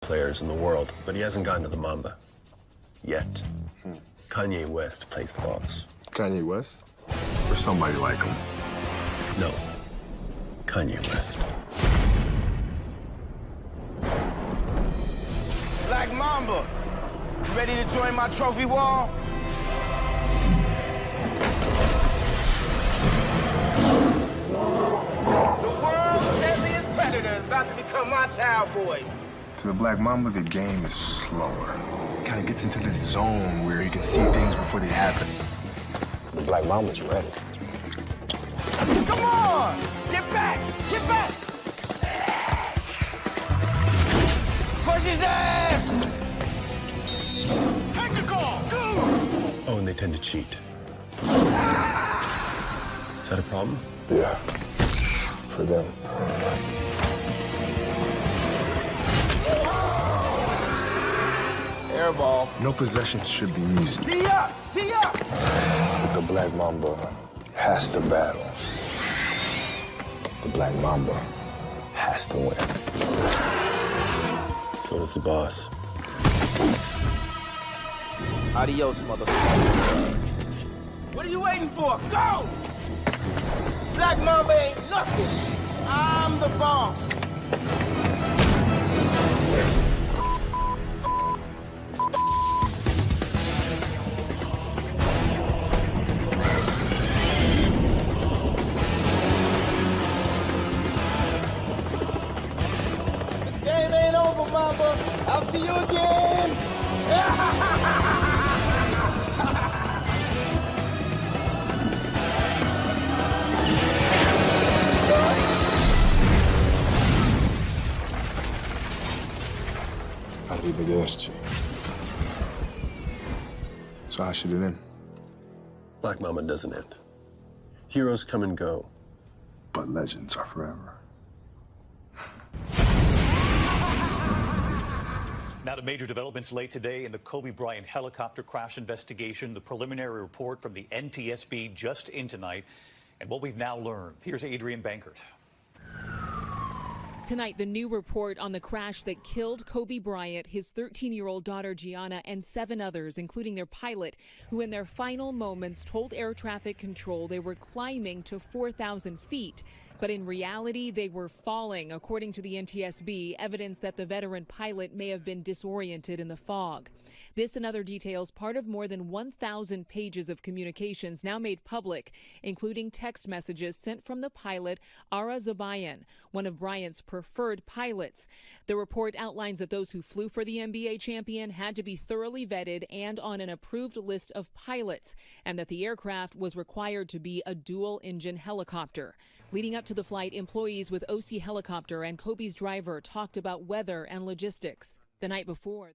players in the world, but he hasn't gotten to the Mamba. Yet. Kanye West plays the boss. Kanye West? Or somebody like him? No. Kanye West. Black Mamba, you ready to join my trophy wall? The world's deadliest predator is about to become my town boy. To the Black Mamba, the game is slower. Kind of gets into this zone where you can see things before they happen. The Black Mamba's ready. Come on! Get back! Get back! Push his ass! Take the call! Go! Oh, and they tend to cheat. Is that a problem? Yeah. For them. Airball. No possession should be easy. Tee up! Tee up! But the Black Mamba has to battle. The Black Mamba has to win. So does the boss. Adios, motherfucker. What are you waiting for? Go! Black Mamba ain't nothing. I'm the boss. This game ain't over, Mamba. I'll see you again. Arrivederci. So how should it end? Black Mamba doesn't end. Heroes come and go. But legends are forever. Now to major developments late today in the Kobe Bryant helicopter crash investigation. The preliminary report from the NTSB just in tonight. And what we've now learned. Here's Adrian Bankert. Tonight, the new report on the crash that killed Kobe Bryant, his 13-year-old daughter Gianna, and 7 others, including their pilot, who in their final moments told air traffic control they were climbing to 4,000 feet. But in reality, they were falling, according to the NTSB, evidence that the veteran pilot may have been disoriented in the fog. This and other details part of more than 1,000 pages of communications now made public, including text messages sent from the pilot Ara Zobayan, one of Bryant's preferred pilots. The report outlines that those who flew for the NBA champion had to be thoroughly vetted and on an approved list of pilots, and that the aircraft was required to be a dual-engine helicopter. Leading up to the flight, employees with OC Helicopter and Kobe's driver talked about weather and logistics. The night before,